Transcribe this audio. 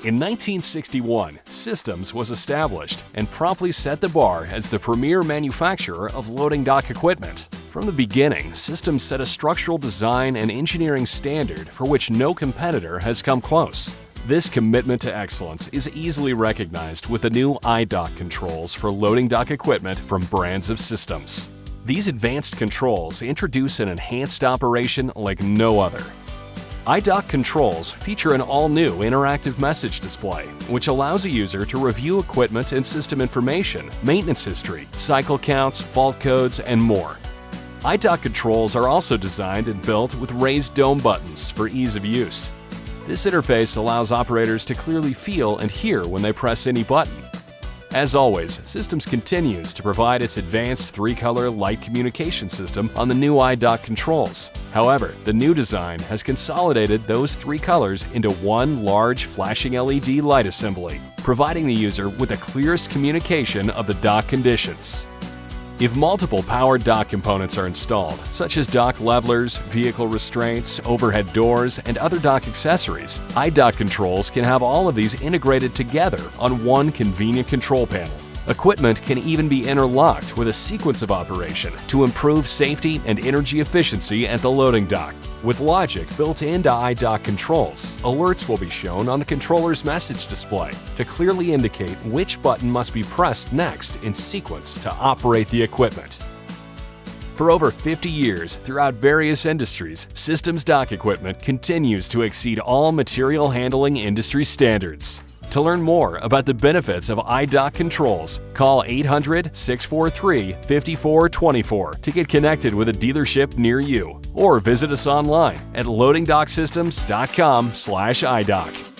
In 1961, Systems was established and promptly set the bar as the premier manufacturer of loading dock equipment. From the beginning, Systems set a structural design and engineering standard for which no competitor has come close. This commitment to excellence is easily recognized with the new iDock controls for loading dock equipment from Brands of Systems. These advanced controls introduce an enhanced operation like no other. iDock controls feature an all-new interactive message display, which allows a user to review equipment and system information, maintenance history, cycle counts, fault codes, and more. iDock controls are also designed and built with raised dome buttons for ease of use. This interface allows operators to clearly feel and hear when they press any button. As always, Systems continues to provide its advanced 3-color light communication system on the new iDock controls. However, the new design has consolidated those 3 colors into one large flashing LED light assembly, providing the user with the clearest communication of the dock conditions. If multiple powered dock components are installed, such as dock levelers, vehicle restraints, overhead doors, and other dock accessories, iDock controls can have all of these integrated together on one convenient control panel. Equipment can even be interlocked with a sequence of operation to improve safety and energy efficiency at the loading dock. With logic built into iDock controls, alerts will be shown on the controller's message display to clearly indicate which button must be pressed next in sequence to operate the equipment. For over 50 years, throughout various industries, Systems dock equipment continues to exceed all material handling industry standards. To learn more about the benefits of iDock controls, call 800-643-5424 to get connected with a dealership near you, or visit us online at loadingdocksystems.com/iDock.